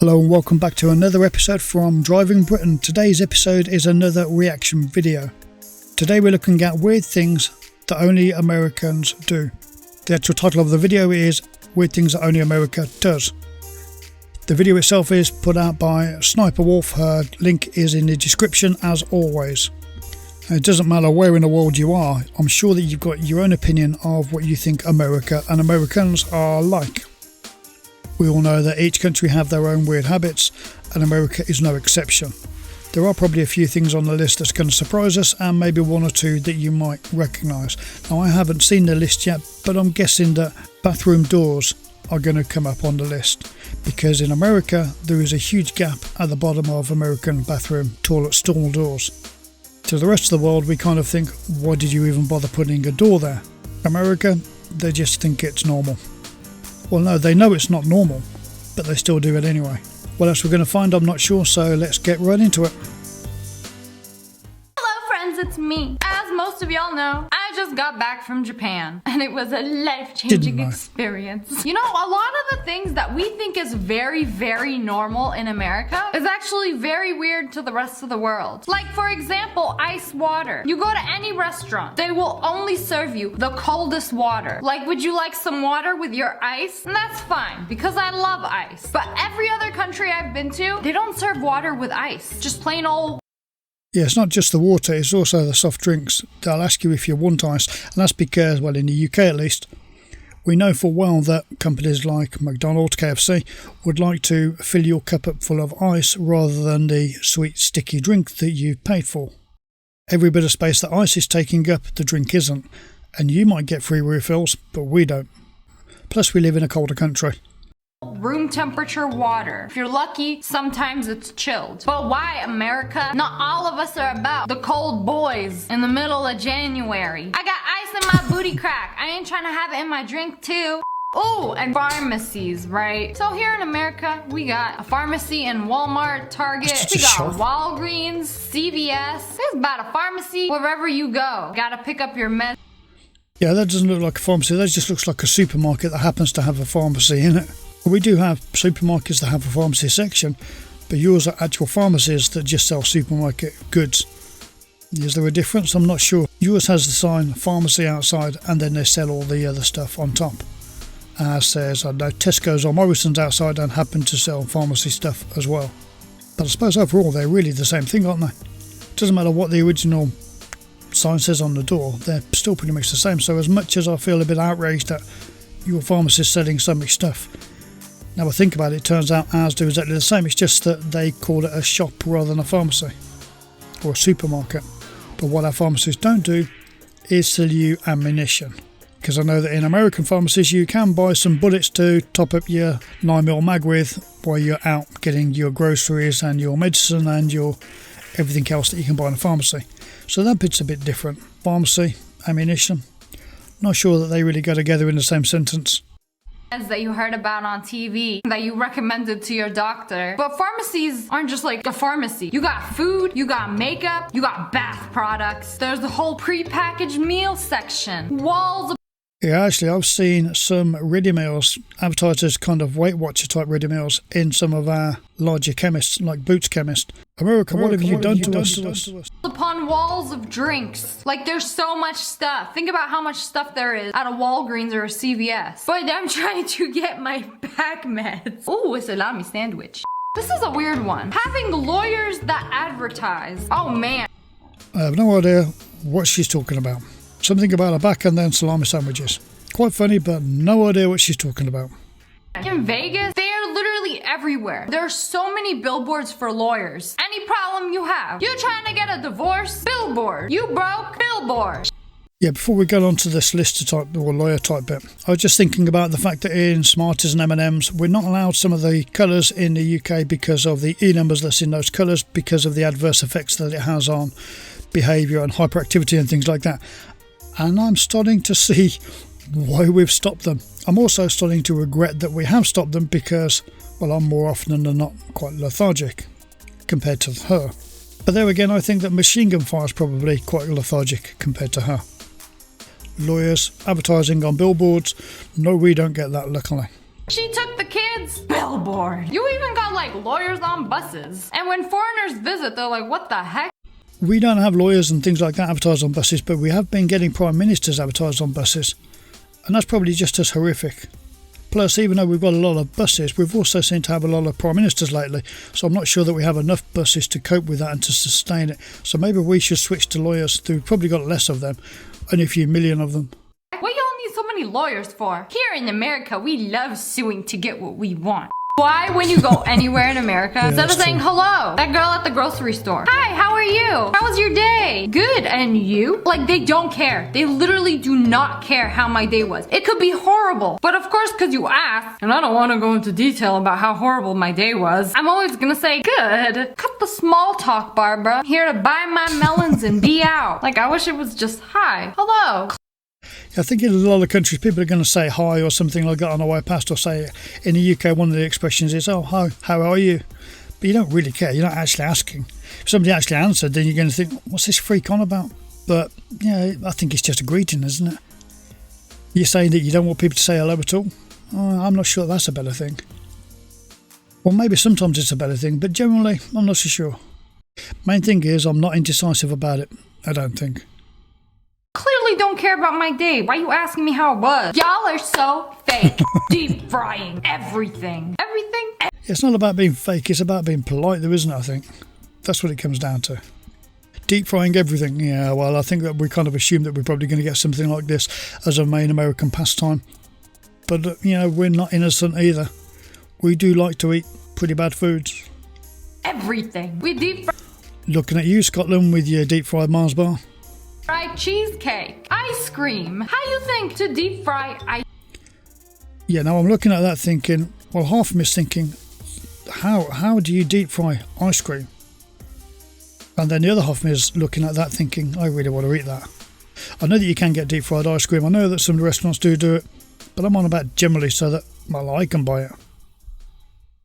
Hello and welcome back to another episode from Driving Britain. Today's episode is another reaction video. Today we're looking at weird things that only Americans do. The actual title of the video is Weird Things That Only America Does. The video itself is put out by Sniper Wolf. Her link is in the description as always. It doesn't matter where in the world you are, I'm sure that you've got your own opinion of what you think America and Americans are like. We all know that each country have their own weird habits, and America is no exception. There are probably a few things on the list that's going to surprise us, and maybe one or two that you might recognise. Now, I haven't seen the list yet, but I'm guessing that bathroom doors are going to come up on the list, because in America there is a huge gap at the bottom of American bathroom toilet stall doors. To the rest of the world, we kind of think, why did you even bother putting a door there? America, they just think it's normal. Well, no, they know it's not normal, but they still do it anyway. What else we're going to find, I'm not sure, so let's get right into it. Hello friends, it's me. As most of y'all know, I just got back from Japan, and it was a life-changing experience. You know, a lot of the things that we think is very, very normal in America is actually very weird to the rest of the world. Like, for example, ice water. You go to any restaurant, they will only serve you the coldest water. Like, would you like some water with your ice? And that's fine, because I love ice. But every other country I've been to, they don't serve water with ice. Just plain old. Yeah, it's not just the water, it's also the soft drinks. They'll ask you if you want ice, and that's because, well, in the UK at least, we know full well that companies like McDonald's, KFC, would like to fill your cup up full of ice rather than the sweet, sticky drink that you paid for. Every bit of space that ice is taking up, the drink isn't, and you might get free refills, but we don't. Plus, we live in a colder country. Room temperature water. If you're lucky, sometimes it's chilled. But why, America? Not all of us are about the cold boys in the middle of January. I got ice in my booty crack. I ain't trying to have it in my drink too. Oh, and pharmacies, right? So here in America, we got a pharmacy in Walmart, Target, we got Walgreens, CVS. There's about a pharmacy wherever you go. Gotta pick up your meds. Yeah, that doesn't look like a pharmacy, that just looks like a supermarket that happens to have a pharmacy in it. We do have supermarkets that have a pharmacy section, but yours are actual pharmacies that just sell supermarket goods. Is there a difference? I'm not sure. Yours has the sign pharmacy outside, and then they sell all the other stuff on top. As says, I know, Tesco's or Morrison's outside and happen to sell pharmacy stuff as well. But I suppose overall they're really the same thing, aren't they? Doesn't matter what the original sign says on the door, they're still pretty much the same. So as much as I feel a bit outraged that your pharmacist selling so much stuff, now I think about it, it turns out ours do exactly the same. It's just that they call it a shop rather than a pharmacy or a supermarket. But what our pharmacies don't do is sell you ammunition. Because I know that in American pharmacies you can buy some bullets to top up your 9mm mag with while you're out getting your groceries and your medicine and your everything else that you can buy in a pharmacy. So that bit's a bit different. Pharmacy, ammunition. Not sure that they really go together in the same sentence. That you heard about on TV, that you recommended to your doctor. But pharmacies aren't just like a pharmacy. You got food, you got makeup, you got bath products. There's the whole pre-packaged meal section. Walls of... Yeah, actually, I've seen some ready meals advertised as kind of Weight Watcher type ready meals in some of our larger chemists, like Boots Chemist. America, what have you done to us? Upon walls of drinks. Like, there's so much stuff. Think about how much stuff there is at a Walgreens or a CVS. But I'm trying to get my back meds. Ooh, a salami sandwich. This is a weird one. Having lawyers that advertise. Oh, man. I have no idea what she's talking about. Something about a back and then salami sandwiches. Quite funny, but no idea what she's talking about. In Vegas, they are literally everywhere. There are so many billboards for lawyers. Any problem you have. You're trying to get a divorce? Billboard. You broke? Billboard. Yeah, before we get on to this lister type or lawyer type bit, I was just thinking about the fact that in Smarties and M&M's, we're not allowed some of the colours in the UK because of the E numbers that's in those colours, because of the adverse effects that it has on behaviour and hyperactivity and things like that. And I'm starting to see why we've stopped them. I'm also starting to regret that we have stopped them because, well, I'm more often than not quite lethargic compared to her. But there again, I think that Machine Gun Fire is probably quite lethargic compared to her. Lawyers, advertising on billboards, no, we don't get that, luckily. She took the kids. Billboard. You even got like lawyers on buses. And when foreigners visit, they're like, what the heck? We don't have lawyers and things like that advertised on buses, but we have been getting prime ministers advertised on buses. And that's probably just as horrific. Plus, even though we've got a lot of buses, we've also seemed to have a lot of prime ministers lately. So I'm not sure that we have enough buses to cope with that and to sustain it. So maybe we should switch to lawyers. We've probably got less of them, only a few million of them. What y'all need so many lawyers for? Here in America, we love suing to get what we want. Why, when you go anywhere in America, instead of saying hello, that girl at the grocery store, hi, how are you? How was your day? Good, and you? Like, they don't care. They literally do not care how my day was. It could be horrible, but of course, because you asked, and I don't want to go into detail about how horrible my day was, I'm always gonna say, good. Cut the small talk, Barbara. Here to buy my melons and be out. Like, I wish it was just hi, hello. I think in a lot of countries people are going to say hi or something like that on the way past, or say in the UK one of the expressions is, oh, hi, how are you? But you don't really care, you're not actually asking. If somebody actually answered, then you're going to think, what's this freak on about? But yeah, I think it's just a greeting, isn't it? You're saying that you don't want people to say hello at all? I'm not sure that's a better thing. Well, maybe sometimes it's a better thing, but generally I'm not so sure. Main thing is I'm not indecisive about it, I don't think. Clearly don't care about my day. Why are you asking me how it was? Y'all are so fake. Deep frying everything. Everything? It's not about being fake, it's about being polite though, isn't it, I think? That's what it comes down to. Deep frying everything, yeah, well, I think that we kind of assume that we're probably going to get something like this as a main American pastime. But, you know, we're not innocent either. We do like to eat pretty bad foods. Everything. We deep fry. Looking at you, Scotland, with your deep fried Mars bar. Fried cheesecake, ice cream. How you think to deep fry ice? Yeah, now I'm looking at that thinking, well, half of me is thinking, how do you deep fry ice cream? And then the other half of me is looking at that thinking, I really want to eat that. I know that you can get deep fried ice cream. I know that some restaurants do it, but I'm on about generally so that, well, I can buy it.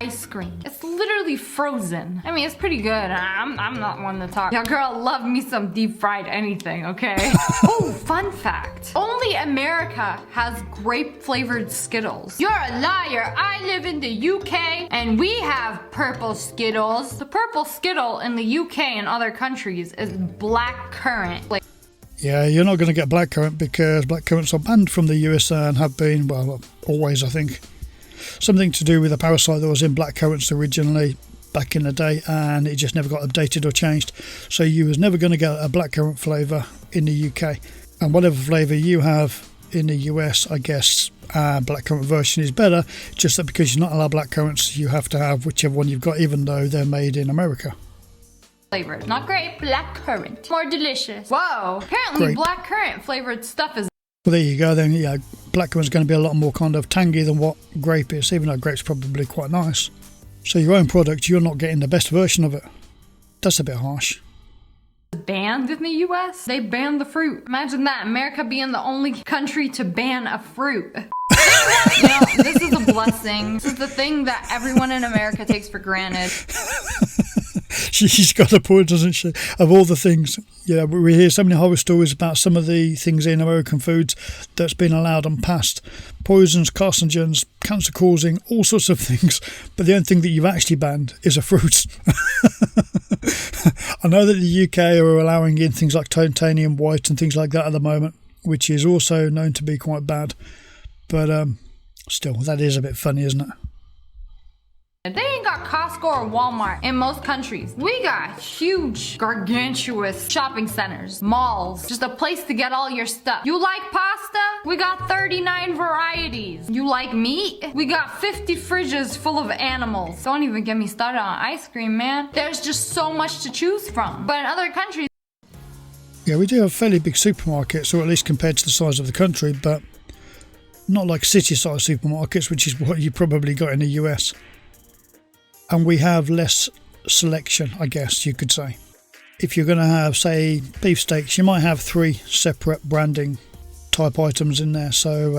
Ice cream. It's literally frozen. I mean, it's pretty good. I'm not one to talk. Your girl love me some deep fried anything, okay? Oh, fun fact. Only America has grape flavored Skittles. You're a liar. I live in the UK and we have purple Skittles. The purple Skittle in the UK and other countries is black currant. Like, yeah, you're not going to get blackcurrant because blackcurrants are banned from the USA and have been, well, always, I think. Something to do with a parasite that was in blackcurrants originally back in the day, and it just never got updated or changed. So you was never going to get a blackcurrant flavour in the UK. And whatever flavour you have in the US, I guess blackcurrant version is better, just that because you're not allowed blackcurrants, you have to have whichever one you've got, even though they're made in America. Flavored. Not grape, blackcurrant. More delicious. Whoa. Apparently blackcurrant flavored stuff is... Well, there you go then. Yeah, blackcurrant's going to be a lot more kind of tangy than what grape is, even though grape's probably quite nice. So your own product, you're not getting the best version of it. That's a bit harsh. Banned in the US? They banned the fruit. Imagine that, America being the only country to ban a fruit. You know, this is a blessing. This is the thing that everyone in America takes for granted. She's got a point, doesn't she? Of all the things, yeah, we hear so many horror stories about some of the things in American foods that's been allowed and passed. Poisons, carcinogens, cancer-causing, all sorts of things. But the only thing that you've actually banned is a fruit. I know that the UK are allowing in things like titanium white and things like that at the moment, which is also known to be quite bad. But still, that is a bit funny, isn't it? They ain't got Costco or Walmart in most countries. We got huge, gargantuous shopping centers, malls, just a place to get all your stuff. You like pasta? We got 39 varieties. You like meat? We got 50 fridges full of animals. Don't even get me started on ice cream, man. There's just so much to choose from. But in other countries... Yeah, we do have fairly big supermarkets, or at least compared to the size of the country, but not like city-sized supermarkets, which is what you probably got in the US. And we have less selection, I guess you could say. If you're going to have, say, beef steaks, you might have 3 separate branding type items in there. So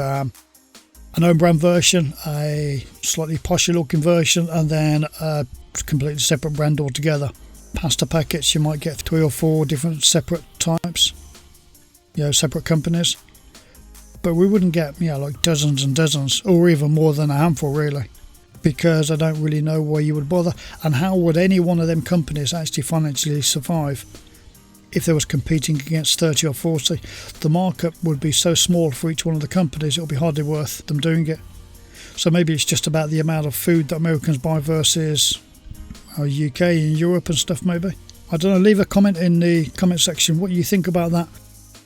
an own brand version, a slightly posher looking version, and then a completely separate brand altogether. Pasta packets, you might get 3 or 4 different separate types, you know, separate companies. But we wouldn't get, like dozens and dozens, or even more than a handful really, because I don't really know why you would bother, and how would any one of them companies actually financially survive if they was competing against 30 or 40. The markup would be so small for each one of the companies, it would be hardly worth them doing it. So maybe it's just about the amount of food that Americans buy versus UK and Europe and stuff maybe. I don't know, leave a comment in the comment section what you think about that.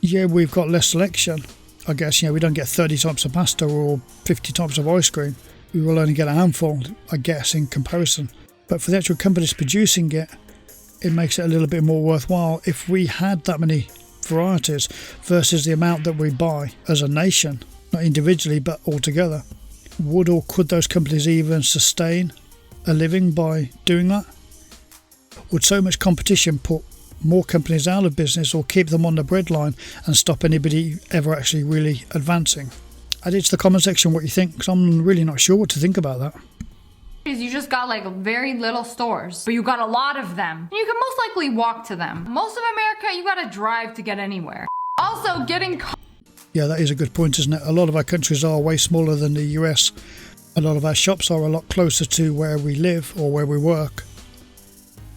Yeah, we've got less selection. I guess, we don't get 30 types of pasta or 50 types of ice cream. We will only get a handful, I guess, in comparison. But for the actual companies producing it, it makes it a little bit more worthwhile if we had that many varieties versus the amount that we buy as a nation, not individually but altogether. Would or could those companies even sustain a living by doing that? Would so much competition put more companies out of business or keep them on the breadline and stop anybody ever actually really advancing? Add it to the comment section what you think, because I'm really not sure what to think about that. You just got like very little stores, but you got a lot of them. You can most likely walk to them. Most of America, you gotta drive to get anywhere. Also, getting... Yeah, that is a good point, isn't it? A lot of our countries are way smaller than the US. A lot of our shops are a lot closer to where we live or where we work.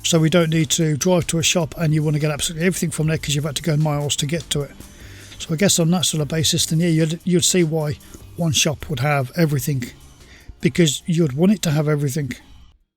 So we don't need to drive to a shop and you want to get absolutely everything from there because you've had to go miles to get to it. So I guess on that sort of basis, then yeah, you'd see why one shop would have everything, because you'd want it to have everything.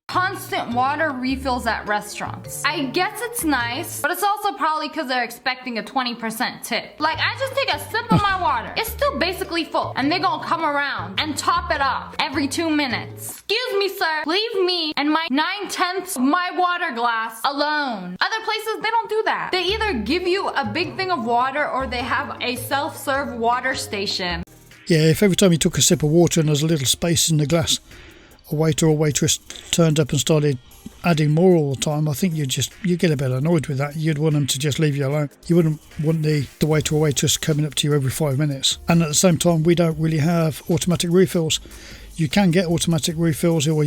Constant water refills at restaurants. I guess it's nice, but it's also probably because they're expecting a 20% tip. Like, I just take a sip of my water. It's still basically full, and they're gonna come around and top it up every 2 minutes. Excuse me, sir. Leave me and my 9/10 of my water glass alone. Other places, they don't do that. They either give you a big thing of water or they have a self-serve water station. Yeah, if every time you took a sip of water and there's a little space in the glass, a waiter or waitress turned up and started adding more all the time, I think you'd get a bit annoyed with that. You'd want them to just leave you alone. You wouldn't want the waiter or waitress coming up to you every 5 minutes. And at the same time, we don't really have automatic refills. You can get automatic refills, or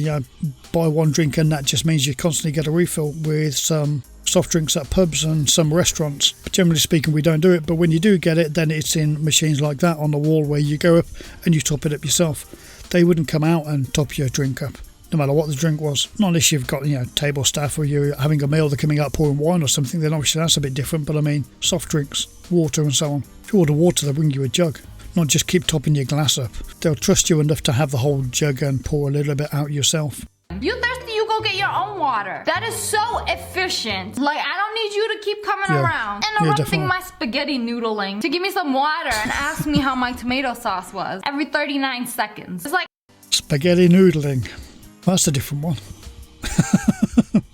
buy one drink and that just means you constantly get a refill with some soft drinks at pubs and some restaurants. But generally speaking, we don't do it. But when you do get it, then it's in machines like that on the wall where you go up and you top it up yourself. They wouldn't come out and top your drink up, no matter what the drink was. Not unless you've got, table staff or you're having a meal, they're coming out pouring wine or something, then obviously that's a bit different. But I mean, soft drinks, water and so on. If you order water, they'll bring you a jug, not just keep topping your glass up. They'll trust you enough to have the whole jug and pour a little bit out yourself. You thirsty, you go get your own water. That is so efficient. Like, I don't need you to keep coming around and interrupting my spaghetti noodling to give me some water and ask me how my tomato sauce was every 39 seconds. It's like... Spaghetti noodling. That's a different one.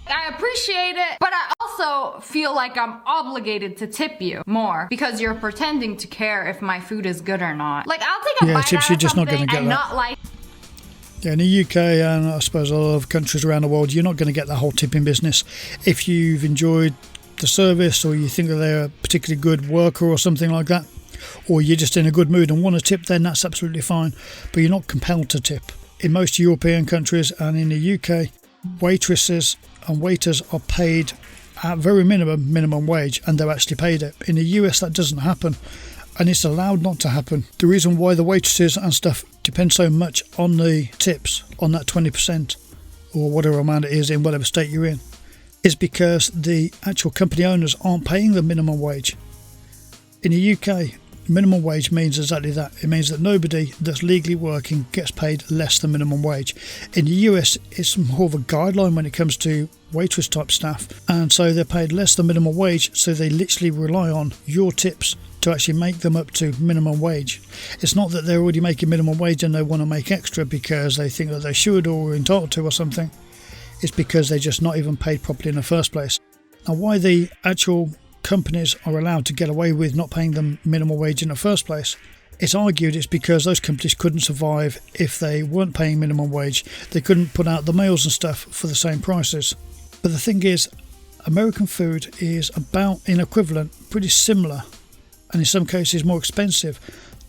I appreciate it, but I also feel like I'm obligated to tip you more because you're pretending to care if my food is good or not. Like, I'll take a bite tips, out you're of just not something gonna get and that. not like... Yeah, in the UK and I suppose a lot of countries around the world, you're not going to get that whole tipping business. If you've enjoyed the service or you think that they're a particularly good worker or something like that, or you're just in a good mood and want to tip, then that's absolutely fine. But you're not compelled to tip. In most European countries and in the UK, waitresses and waiters are paid at very minimum wage, and they're actually paid it. In the US, that doesn't happen. And it's allowed not to happen. The reason why the waitresses and stuff depend so much on the tips, on that 20% or whatever amount it is in whatever state you're in, is because the actual company owners aren't paying the minimum wage. In the UK, minimum wage means exactly that. It means that nobody that's legally working gets paid less than minimum wage. In the US, it's more of a guideline when it comes to waitress type staff, and so they're paid less than minimum wage, so they literally rely on your tips to actually make them up to minimum wage. It's not that they're already making minimum wage and they want to make extra because they think that they should or are entitled to or something. It's because they're just not even paid properly in the first place. Now, why the actual companies are allowed to get away with not paying them minimum wage in the first place, it's argued it's because those companies couldn't survive if they weren't paying minimum wage. They couldn't put out the meals and stuff for the same prices. But the thing is, American food is about in equivalent, pretty similar, and in some cases more expensive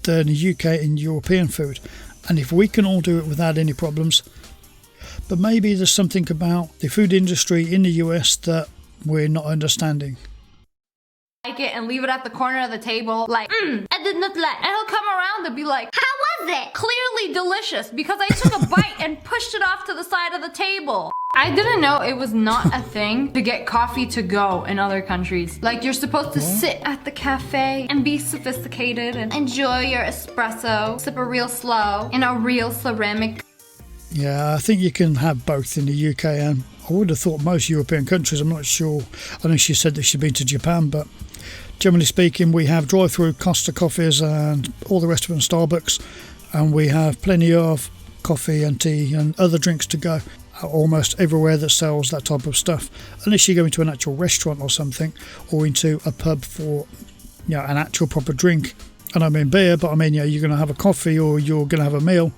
than the UK and European food. And if we can all do it without any problems, but maybe there's something about the food industry in the US that we're not understanding. like it and leave it at the corner of the table like, I did not like. And he'll come around and be like, how was it? Clearly delicious because I took a bite and pushed it off to the side of the table. I didn't know it was not a thing to get coffee to go in other countries. Like, you're supposed to sit at the cafe and be sophisticated and enjoy your espresso, sip it real slow in a real ceramic. Yeah, I think you can have both in the UK, and I would have thought most European countries. I'm not sure. I know she said that she'd been to Japan, but generally speaking, we have drive-through Costa coffees and all the rest of them Starbucks, and we have plenty of coffee and tea and other drinks to go almost everywhere that sells that type of stuff, unless you go into an actual restaurant or something, or into a pub for an actual proper drink. And I mean beer, but I mean you're going to have a coffee or you're going to have a meal,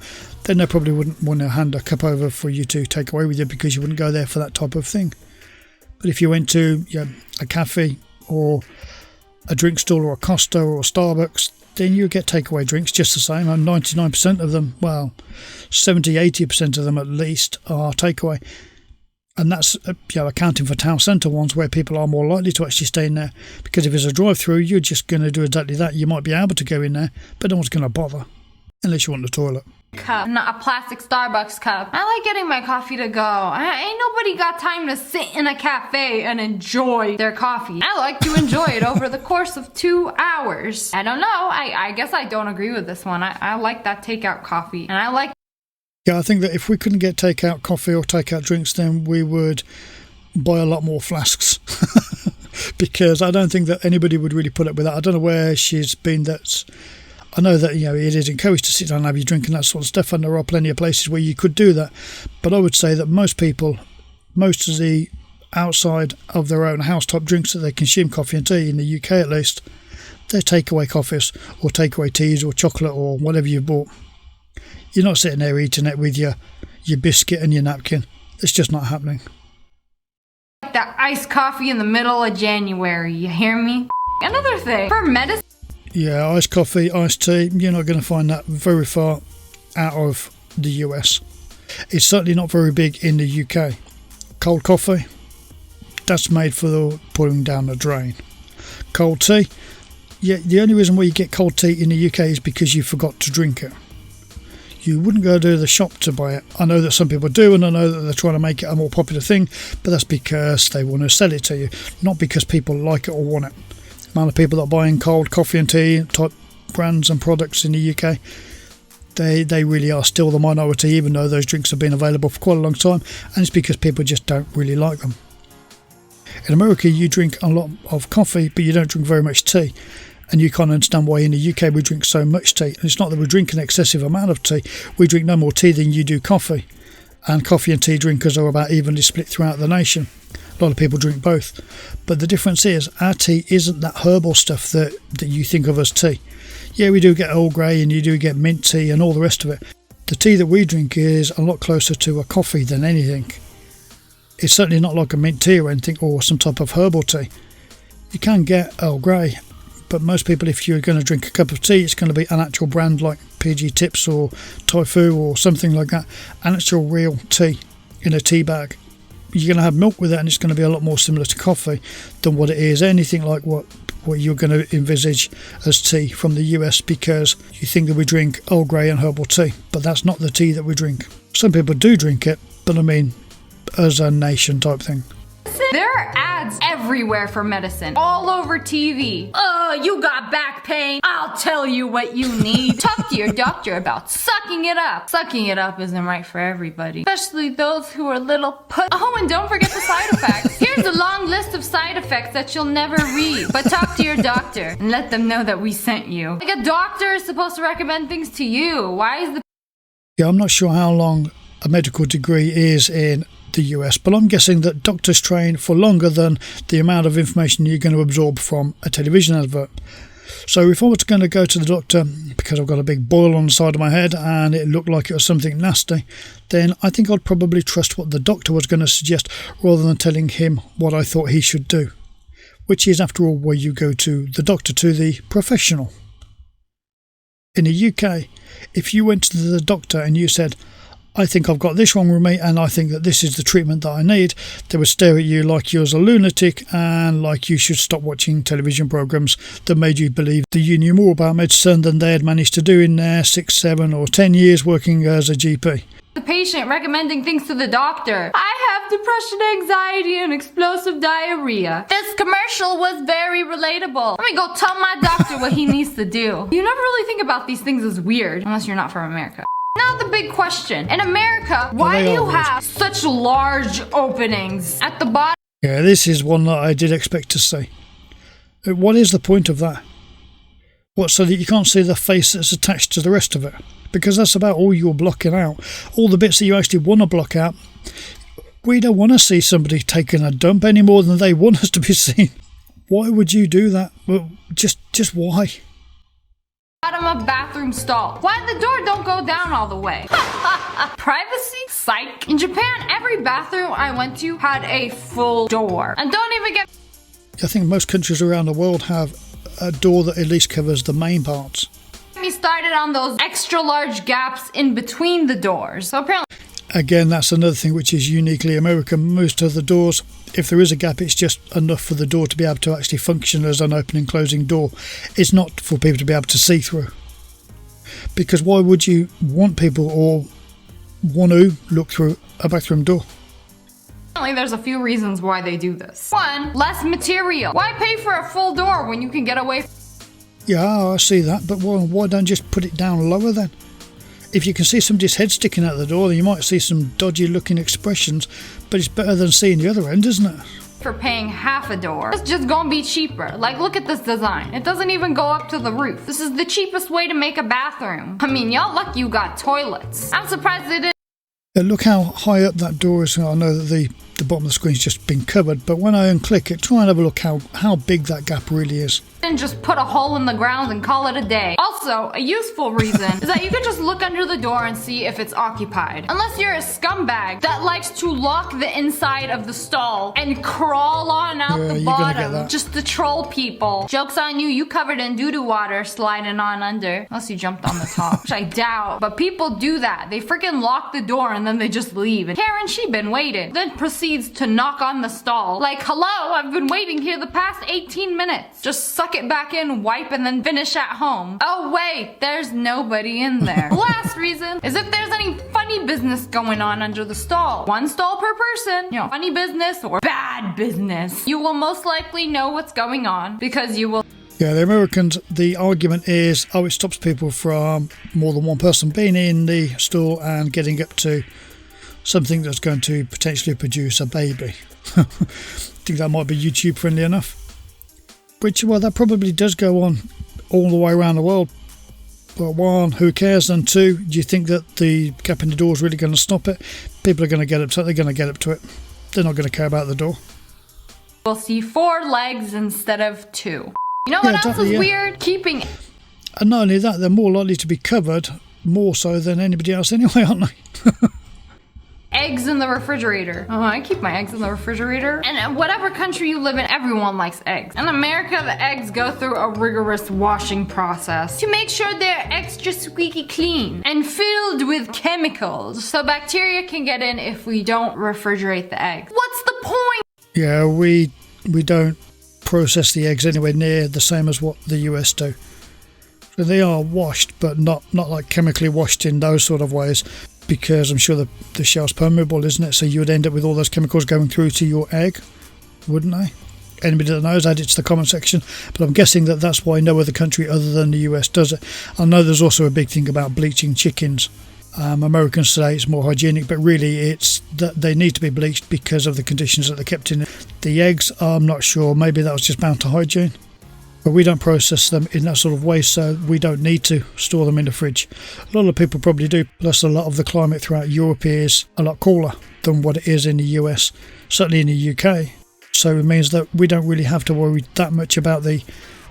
then they probably wouldn't want to hand a cup over for you to take away with you because you wouldn't go there for that type of thing. But if you went to a cafe or a drink stall or a Costa or a Starbucks, then you get takeaway drinks just the same, and 99% of them, well, 70-80% of them at least are takeaway. And that's accounting for town centre ones where people are more likely to actually stay in there, because if it's a drive-through, you're just going to do exactly that. You might be able to go in there, but no one's going to bother unless you want the toilet. Cup, not a plastic Starbucks cup. I like getting my coffee to go. Ain't nobody got time to sit in a cafe and enjoy their coffee. I like to enjoy it over the course of 2 hours. I don't know. I guess I don't agree with this one. I like that takeout coffee, and I like. Yeah, I think that if we couldn't get takeout coffee or takeout drinks, then we would buy a lot more flasks. Because I don't think that anybody would really put up with that. I don't know where she's been. I know that it is encouraged to sit down and have your drink and that sort of stuff, and there are plenty of places where you could do that. But I would say that most people, most of the outside of their own house type drinks that they consume, coffee and tea in the UK at least, they're takeaway coffees or takeaway teas or chocolate or whatever you've bought. You're not sitting there eating it with your biscuit and your napkin. It's just not happening. That iced coffee in the middle of January, you hear me? Another thing, for medicine. Yeah, iced coffee, iced tea, you're not going to find that very far out of the US. It's certainly not very big in the UK. Cold coffee, that's made for putting down the drain. Cold tea, yeah, the only reason why you get cold tea in the UK is because you forgot to drink it. You wouldn't go to the shop to buy it. I know that some people do, and I know that they're trying to make it a more popular thing, but that's because they want to sell it to you, not because people like it or want it. The amount of people that are buying cold coffee and tea type brands and products in the UK, they really are still the minority, even though those drinks have been available for quite a long time, and it's because people just don't really like them. In America, you drink a lot of coffee, but you don't drink very much tea. And you can't understand why in the UK we drink so much tea. And it's not that we drink an excessive amount of tea. We drink no more tea than you do coffee. And coffee and tea drinkers are about evenly split throughout the nation. A lot of people drink both. But the difference is our tea isn't that herbal stuff that you think of as tea. Yeah, we do get Earl Grey and you do get mint tea and all the rest of it. The tea that we drink is a lot closer to a coffee than anything. It's certainly not like a mint tea or anything, or some type of herbal tea. You can get Earl Grey, but most people, if you're going to drink a cup of tea, it's going to be an actual brand like PG Tips or Tofu or something like that, an actual real tea in a tea bag. You're going to have milk with it, and it's going to be a lot more similar to coffee than what it is anything like what you're going to envisage as tea from the US, because you think that we drink Earl Grey and herbal tea, but that's not the tea that we drink. Some people do drink it, but I mean as a nation type thing. There are ads everywhere for medicine, all over TV. Oh, you got back pain? I'll tell you what you need. Talk to your doctor about sucking it up. Sucking it up isn't right for everybody, especially those who are little Oh, and don't forget the side effects. Here's a long list of side effects that you'll never read, but talk to your doctor and let them know that we sent you. Like, a doctor is supposed to recommend things to you. Why is the... Yeah, I'm not sure how long a medical degree is in the US, but I'm guessing that doctors train for longer than the amount of information you're going to absorb from a television advert. So if I was going to go to the doctor because I've got a big boil on the side of my head and it looked like it was something nasty, then I think I'd probably trust what the doctor was going to suggest rather than telling him what I thought he should do, which is, after all, where you go to the doctor, to the professional. In the UK, if you went to the doctor and you said, I think I've got this wrong with me, and I think that this is the treatment that I need. They would stare at you like you're a lunatic and like you should stop watching television programs that made you believe that you knew more about medicine than they had managed to do in their 6, 7 or 10 years working as a GP. The patient recommending things to the doctor. I have depression, anxiety, and explosive diarrhea. This commercial was very relatable. Let me go tell my doctor what he needs to do. You never really think about these things as weird, unless you're not from America. Now the big question. In America, why do you have such large openings at the bottom? Yeah, this is one that I did expect to see. What is the point of that? What, so that you can't see the face that's attached to the rest of it? Because that's about all you're blocking out. All the bits that you actually want to block out. We don't want to see somebody taking a dump any more than they want us to be seen. Why would you do that? Well, just why? Bottom of bathroom stall. Why the door don't go down all the way? Privacy? Psych. In Japan, every bathroom I went to had a full door. And don't even get... I think most countries around the world have a door that at least covers the main parts. Me started on those extra large gaps in between the doors. So apparently... Again, that's another thing which is uniquely American. Most of the doors, if there is a gap, it's just enough for the door to be able to actually function as an open and closing door. It's not for people to be able to see through. Because why would you want people or want to look through a bathroom door? Apparently there's a few reasons why they do this. 1, less material. Why pay for a full door when you can get away? Yeah, I see that, but why don't you just put it down lower then? If you can see somebody's head sticking out the door, then you might see some dodgy looking expressions, but it's better than seeing the other end, isn't it? For paying half a door. It's just gonna be cheaper. Like, look at this design. It doesn't even go up to the roof. This is the cheapest way to make a bathroom. I mean, y'all lucky you got toilets. I'm surprised they didn't. Look how high up that door is. I know that the bottom of the screen's just been covered, but when I unclick it, try and have a look how big that gap really is. And just put a hole in the ground and call it a day. Also, a useful reason is that you can just look under the door and see if it's occupied. Unless you're a scumbag that likes to lock the inside of the stall and crawl on out the bottom just to troll people. Joke's on you, you covered in doo-doo water sliding on under. Unless you jumped on the top, which I doubt. But people do that. They freaking lock the door and then they just leave. And Karen, she been waiting. Then proceeds to knock on the stall. Like, hello, I've been waiting here the past 18 minutes. Just suck it back in, wipe, and then finish at home. Oh wait, there's nobody in there. Last reason is if there's any funny business going on under the stall. 1 stall per person. You know, funny business or bad business. You will most likely know what's going on because you will... Yeah, the Americans, the argument is, oh, it stops people from more than one person being in the stall and getting up to something that's going to potentially produce a baby. I think that might be YouTube friendly enough. Which, well, that probably does go on all the way around the world. But 1, who cares? And 2, do you think that the gap in the door is really going to stop it? People are going to get up to it. They're going to get up to it. They're not going to care about the door. We'll see 4 legs instead of 2. You know what else is weird? Keeping... And not only that, they're more likely to be covered, more so than anybody else anyway, aren't they? Eggs in the refrigerator. Oh, I keep my eggs in the refrigerator. And whatever country you live in, everyone likes eggs. In America, the eggs go through a rigorous washing process to make sure they're extra squeaky clean and filled with chemicals. So bacteria can get in if we don't refrigerate the eggs. What's the point? Yeah, we don't process the eggs anywhere near the same as what the US do. So they are washed, but not like chemically washed in those sort of ways. Because I'm sure the shell's permeable, isn't it? So you would end up with all those chemicals going through to your egg, wouldn't they? Anybody that knows, add it to the comment section. But I'm guessing that that's why no other country other than the US does it. I know there's also a big thing about bleaching chickens. Americans say it's more hygienic, but really it's that they need to be bleached because of the conditions that they're kept in. The eggs, I'm not sure. Maybe that was just bound to hygiene. But we don't process them in that sort of way, so we don't need to store them in the fridge. A lot of people probably do, plus a lot of the climate throughout Europe is a lot cooler than what it is in the US, certainly in the UK. So it means that we don't really have to worry that much about the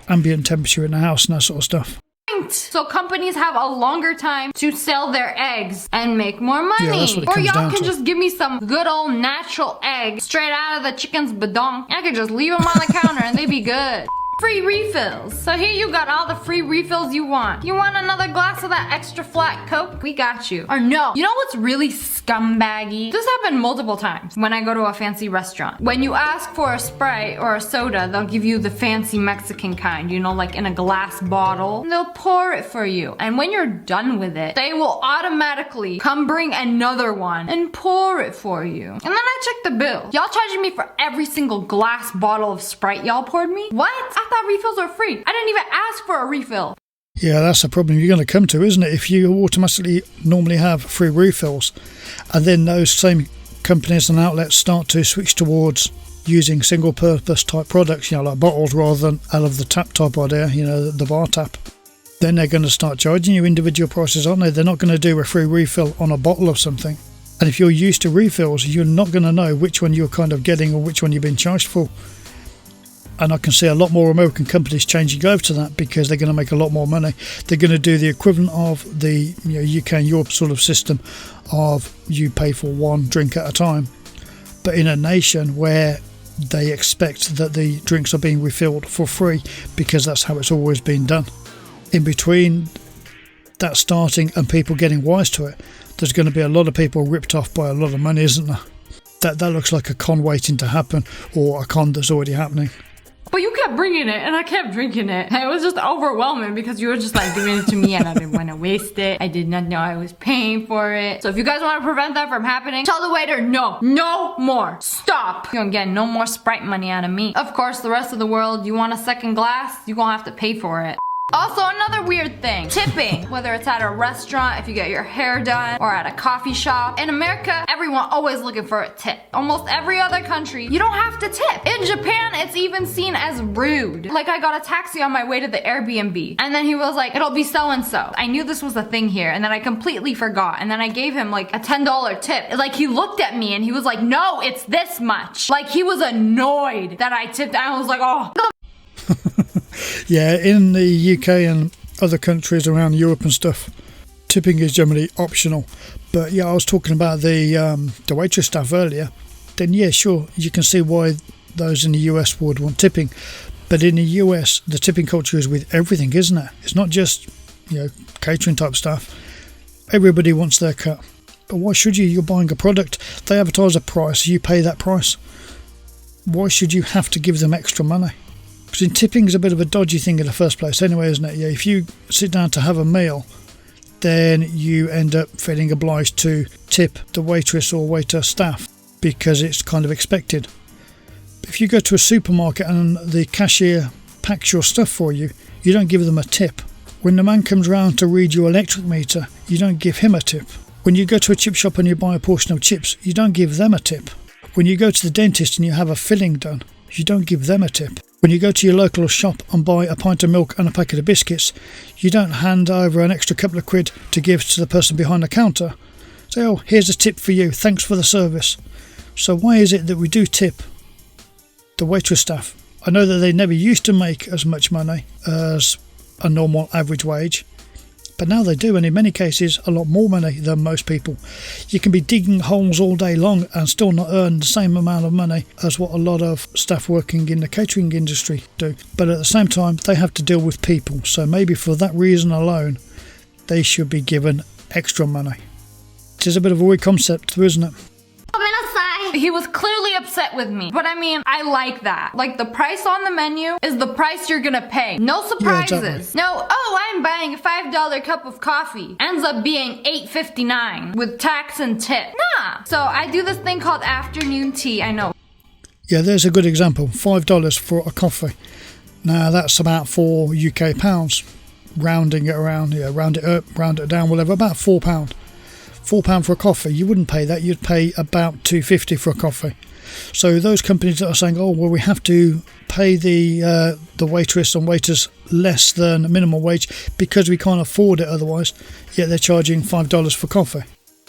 ambient temperature in the house and that sort of stuff. So companies have a longer time to sell their eggs and make more money. Yeah, that's what it comes or y'all down can to. just give me some good old natural eggs straight out of the chicken's badong. I could just leave them on the counter and they'd be good. free refills. So here you got all the free refills you want. You want another glass of that extra flat Coke? We got you. Or no. You know what's really scumbaggy? This happened multiple times when I go to a fancy restaurant. When you ask for a Sprite or a soda, they'll give you the fancy Mexican kind, you know, like in a glass bottle. And they'll pour it for you. And when you're done with it, they will automatically come bring another one and pour it for you. And then I check the bill. Y'all charging me for every single glass bottle of Sprite y'all poured me? What? I thought refills were free. I didn't even ask for a refill. Yeah, that's a problem you're going to come to, isn't it? If you automatically normally have free refills, and then those same companies and outlets start to switch towards using single-purpose type products, you know, like bottles rather than out of the tap type idea, you know, the bar tap, then they're going to start charging you individual prices, aren't they? They're not going to do a free refill on a bottle of something. And if you're used to refills, you're not going to know which one you're kind of getting or which one you've been charged for. And I can see a lot more American companies changing over to that because they're going to make a lot more money. They're going to do the equivalent of the UK and Europe sort of system of you pay for one drink at a time. But in a nation where they expect that the drinks are being refilled for free because that's how it's always been done. In between that starting and people getting wise to it, there's going to be a lot of people ripped off by a lot of money, isn't there? That looks like a con waiting to happen, or a con that's already happening. But you kept bringing it, and I kept drinking it. It was just overwhelming because you were just like giving it to me, and I didn't want to waste it. I did not know I was paying for it. So if you guys want to prevent that from happening, tell the waiter no more. Stop. You don't get no more Sprite money out of me. Of course, the rest of the world, you want a second glass, you're gonna have to pay for it. Also, another weird thing, tipping. Whether it's at a restaurant, if you get your hair done, or at a coffee shop. In America, everyone always looking for a tip. Almost every other country, you don't have to tip. In Japan, it's even seen as rude. Like, I got a taxi on my way to the Airbnb, and then he was like, it'll be so-and-so. I knew this was a thing here, and then I completely forgot, and then I gave him like a $10 tip. Like, he looked at me, and he was like, no, it's this much. Like, he was annoyed that I tipped, and I was like, oh. Yeah, in the UK and other countries around Europe and stuff, tipping is generally optional. But yeah, I was talking about the waitress staff earlier. Then yeah, sure, you can see why those in the US would want tipping. But in the US, the tipping culture is with everything, isn't it? It's not just, catering type stuff. Everybody wants their cut. But why should you? You're buying a product. They advertise a price, you pay that price. Why should you have to give them extra money? Because tipping is a bit of a dodgy thing in the first place anyway, isn't it? Yeah, if you sit down to have a meal, then you end up feeling obliged to tip the waitress or waiter staff because it's kind of expected. If you go to a supermarket and the cashier packs your stuff for you, you don't give them a tip. When the man comes round to read your electric meter, you don't give him a tip. When you go to a chip shop and you buy a portion of chips, you don't give them a tip. When you go to the dentist and you have a filling done, you don't give them a tip. When you go to your local shop and buy a pint of milk and a packet of biscuits, you don't hand over an extra couple of quid to give to the person behind the counter. Say, oh, here's a tip for you, thanks for the service. So why is it that we do tip the waitress staff? I know that they never used to make as much money as a normal average wage, but now they do, and in many cases a lot more money than most people. You can be digging holes all day long and still not earn the same amount of money as what a lot of staff working in the catering industry do. But at the same time, they have to deal with people, so maybe for that reason alone, they should be given extra money. It is a bit of a weird concept, isn't it? He was clearly upset with me. But I mean, I like that. Like, the price on the menu is the price you're gonna pay. No surprises. Yeah, exactly. No, I'm buying a $5 cup of coffee. Ends up being $8.59 with tax and tip. Nah. So I do this thing called afternoon tea. I know. Yeah, there's a good example. $5 for a coffee. Now, that's about £4 UK. Rounding it around, round it up, round it down, whatever, about £4. £4 for a coffee, you wouldn't pay that, you'd pay about $2.50 for a coffee. So those companies that are saying, oh well, we have to pay the waitress and waiters less than minimum wage because we can't afford it otherwise, yet they're charging $5 for coffee.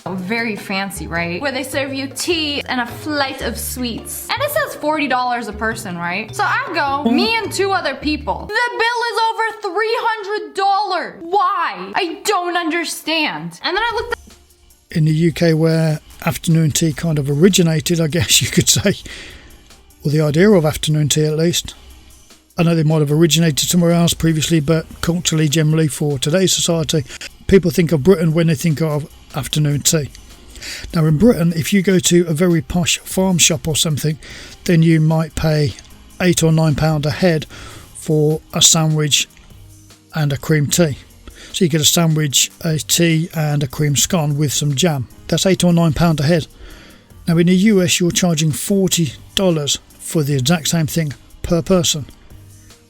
Very fancy, right? Where they serve you tea and a flight of sweets. And it says $40 a person, right? So I go, me and 2 other people. The bill is over $300. Why? I don't understand. And then I looked in the UK, where afternoon tea kind of originated, I guess you could say, or the idea of afternoon tea at least, I know they might have originated somewhere else previously, but culturally, generally, for today's society, people think of Britain when they think of afternoon tea. Now in Britain, if you go to a very posh farm shop or something, then you might pay £8 or £9 a head for a sandwich and a cream tea. So you get a sandwich, a tea and a cream scone with some jam. That's £8 or £9 a head. Now in the US, you're charging $40 for the exact same thing per person,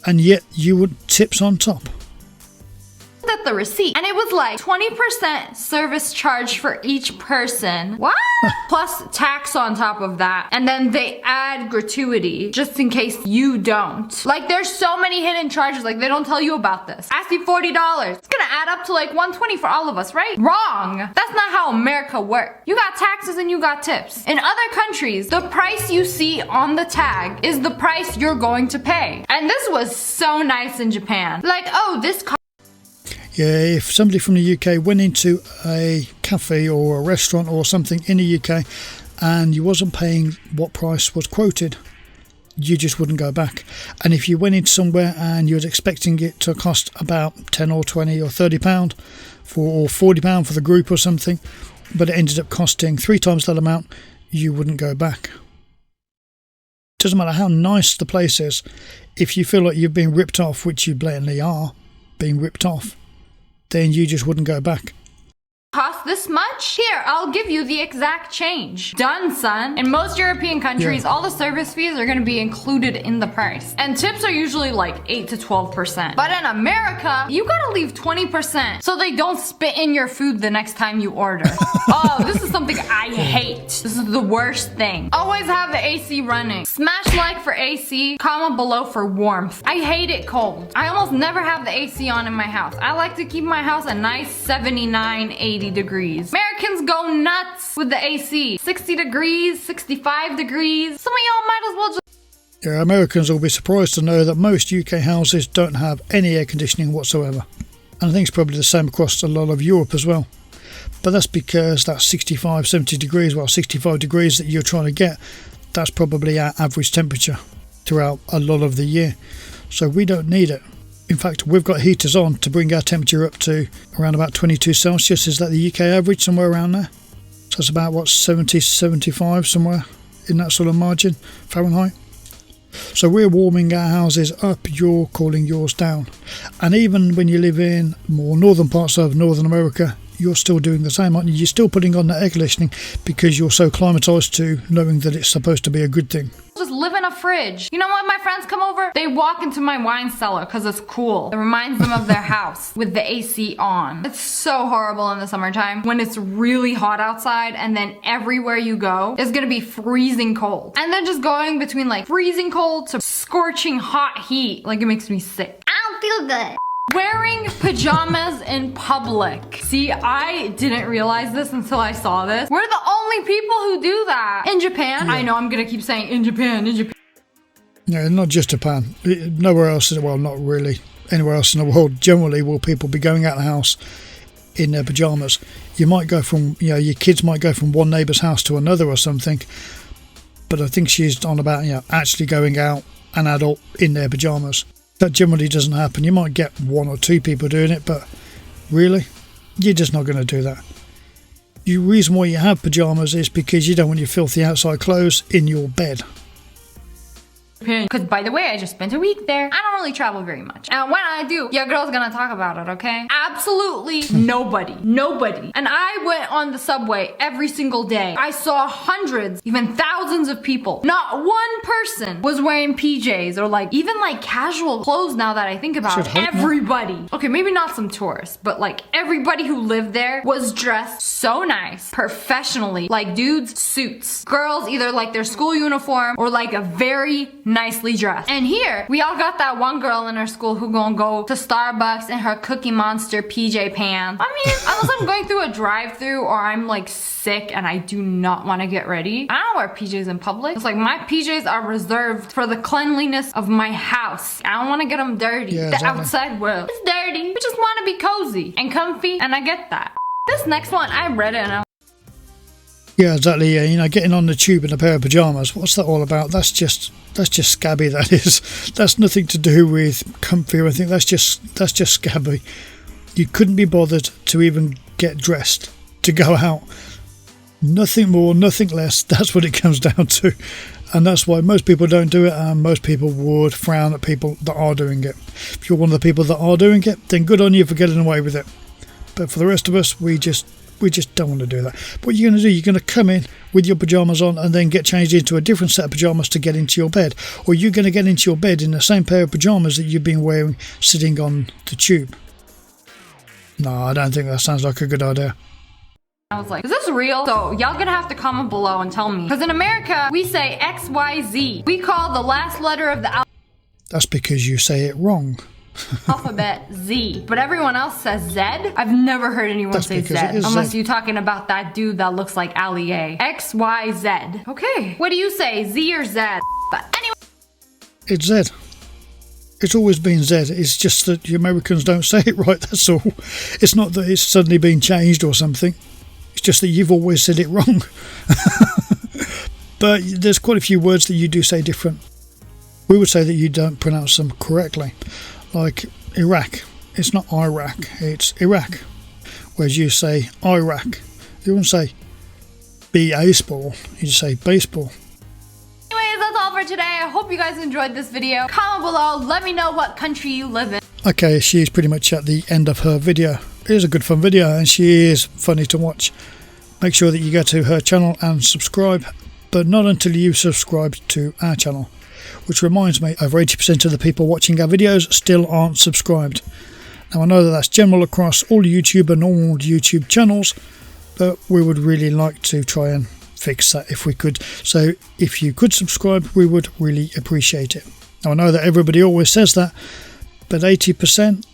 and yet you would tips on top. At the receipt, and it was like 20% service charge for each person. What? Plus tax on top of that, and then they add gratuity just in case you don't. Like, there's so many hidden charges, like they don't tell you about this. Ask you $40, it's gonna add up to like $120 for all of us, right? Wrong. That's not how America works. You got taxes and you got tips. In other countries, the price you see on the tag is the price you're going to pay. And this was so nice in Japan. Like, oh, this Yeah, if somebody from the UK went into a cafe or a restaurant or something in the UK and you wasn't paying what price was quoted, you just wouldn't go back. And if you went into somewhere and you was expecting it to cost about £10 or £20 or £30 or £40 for the group or something, but it ended up costing 3 times that amount, you wouldn't go back. Doesn't matter how nice the place is, if you feel like you've been ripped off, which you blatantly are being ripped off, then you just wouldn't go back. Cost this much? Here, I'll give you the exact change. Done, son. In most European countries, all the service fees are gonna be included in the price. And tips are usually like 8 to 12%. But in America, you gotta leave 20% so they don't spit in your food the next time you order. Oh, this is something I hate. This is the worst thing. Always have the AC running. Smash like for AC, comment below for warmth. I hate it cold. I almost never have the AC on in my house. I like to keep my house a nice 79, 80 degrees. Americans go nuts with the AC. 60 degrees, 65 degrees. Some of y'all might as well just... Yeah, Americans will be surprised to know that most UK houses don't have any air conditioning whatsoever. And I think it's probably the same across a lot of Europe as well. But that's because that 65, 70 degrees, well 65 degrees that you're trying to get, that's probably our average temperature throughout a lot of the year. So we don't need it. In fact, we've got heaters on to bring our temperature up to around about 22 Celsius. Is that the UK average? Somewhere around there. So it's about, what, 70, 75, somewhere in that sort of margin, Fahrenheit. So we're warming our houses up, you're cooling yours down. And even when you live in more northern parts of Northern America, you're still doing the same, aren't you? You're still putting on the air conditioning because you're so climatised to knowing that it's supposed to be a good thing. Just live in a fridge. You know what? My friends come over, they walk into my wine cellar because it's cool. It reminds them of their house with the AC on. It's so horrible in the summertime when it's really hot outside and then everywhere you go is gonna be freezing cold. And then just going between like freezing cold to scorching hot heat, like it makes me sick. I don't feel good. Wearing pajamas in public. See, I didn't realize this until I saw this. We're the only people who do that. In Japan, I know I'm gonna keep saying in Japan. Yeah, not just Japan. Nowhere else, well, not really anywhere else in the world, generally will people be going out of the house in their pajamas. You might go from, you know, your kids might go from one neighbour's house to another or something, but I think she's on about, you know, actually going out, an adult in their pajamas. That generally doesn't happen. You might get 1 or 2 people doing it, but really, you're just not going to do that. The reason why you have pajamas is because you don't want your filthy outside clothes in your bed. Because by the way, I just spent a week there. I don't really travel very much. And when I do, your girl's gonna talk about it, okay? Absolutely nobody. Nobody. And I went on the subway every single day. I saw hundreds, even thousands of people. Not one person was wearing PJs or like even like casual clothes now that I think about it. Everybody. Okay, maybe not some tourists, but like everybody who lived there was dressed so nice, professionally. Like dudes, suits. Girls, either like their school uniform or like a very nicely dressed. And here, we all got that one girl in our school who gonna go to Starbucks in her Cookie Monster PJ pants. I mean, unless I'm going through a drive-thru or I'm like sick and I do not want to get ready, I don't wear PJs in public. It's like my PJs are reserved for the cleanliness of my house. I don't want to get them dirty. Yeah, the exactly. outside world is dirty. We just want to be cozy and comfy, and I get that. This next one, I read it and I Yeah, exactly. Yeah, you know, getting on the tube in a pair of pyjamas, what's that all about? That's just scabby, that is. That's nothing to do with comfy or anything. That's just scabby. You couldn't be bothered to even get dressed to go out. Nothing more, nothing less. That's what it comes down to. And that's why most people don't do it, and most people would frown at people that are doing it. If you're one of the people that are doing it, then good on you for getting away with it. But for the rest of us, we just don't want to do that. What you're going to do, you're going to come in with your pyjamas on and then get changed into a different set of pyjamas to get into your bed. Or you're going to get into your bed in the same pair of pyjamas that you've been wearing sitting on the tube. No, I don't think that sounds like a good idea. I was like, is this real? So y'all gonna have to comment below and tell me. Because in America, we say XYZ. We call the last letter of the That's because you say it wrong. alphabet Z. But everyone else says Z. I've never heard anyone say Z. Unless you're talking about that dude that looks like Ali A. XYZ. Okay. What do you say? Z or Z? But anyway. It's Z. It's always been Z. It's just that the Americans don't say it right, that's all. It's not that it's suddenly been changed or something. It's just that you've always said it wrong. But there's quite a few words that you do say different. We would say that you don't pronounce them correctly. Like Iraq. It's not Iraq, it's Iraq. Whereas you say Iraq. You wouldn't say baseball, you just say baseball. Anyways, that's all for today. I hope you guys enjoyed this video. Comment below, let me know what country you live in. Okay, she's pretty much at the end of her video. It is a good fun video and she is funny to watch. Make sure that you go to her channel and subscribe, but not until you subscribe to our channel. Which reminds me, over 80% of the people watching our videos still aren't subscribed. Now I know that that's general across all YouTube and all YouTube channels, but we would really like to try and fix that if we could. So if you could subscribe, we would really appreciate it. Now I know that everybody always says that, but 80%?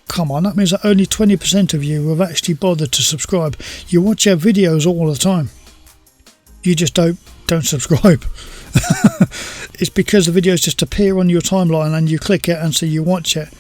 Come on, that means that only 20% of you have actually bothered to subscribe. You watch our videos all the time. You just don't subscribe. It's because the videos just appear on your timeline and you click it and so you watch it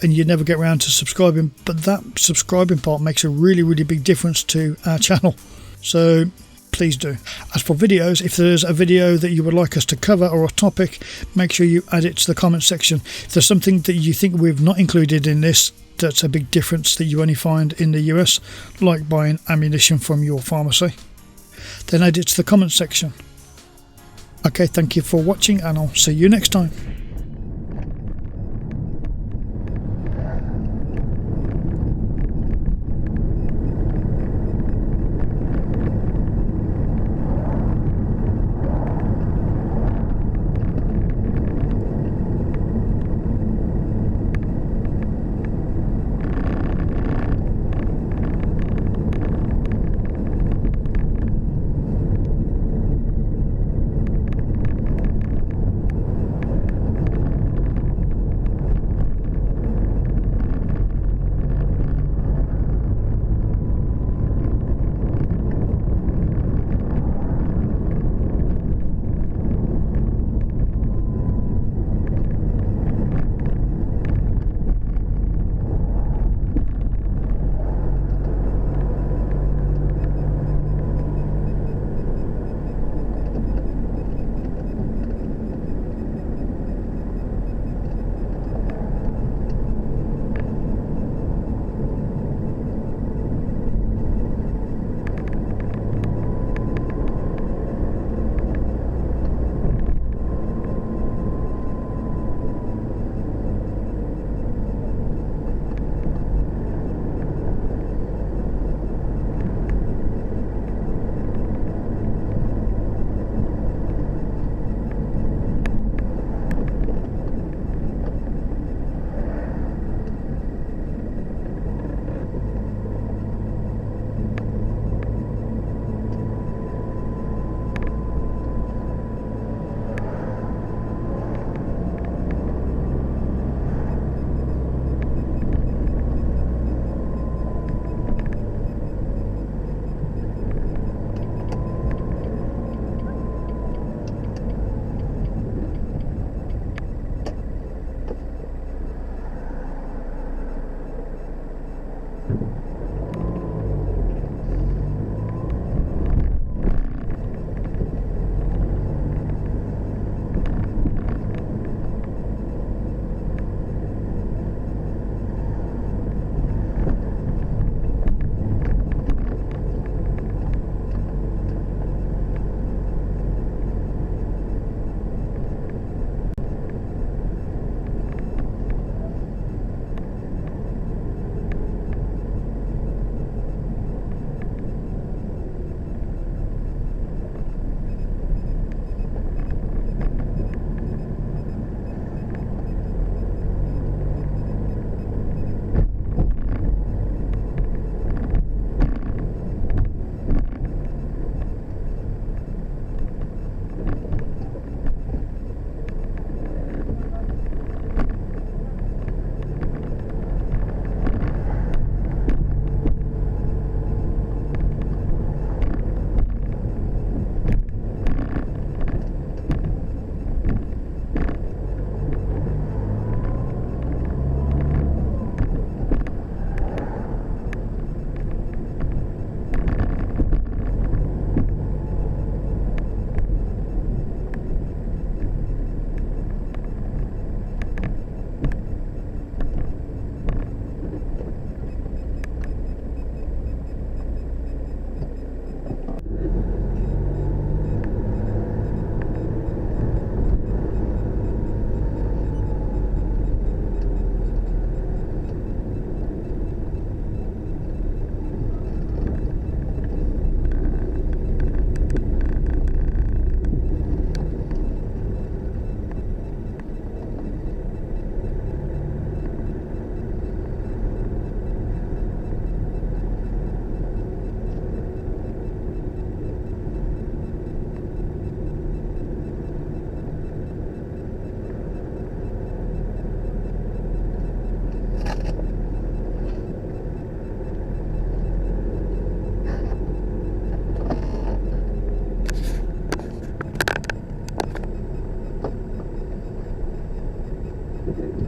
and you never get around to subscribing. But that subscribing part makes a really, really big difference to our channel. So please do. As for videos, if there's a video that you would like us to cover or a topic, make sure you add it to the comment section. If there's something that you think we've not included in this, that's a big difference that you only find in the US, like buying ammunition from your pharmacy, then add it to the comment section. Okay, thank you for watching and I'll see you next time. anything.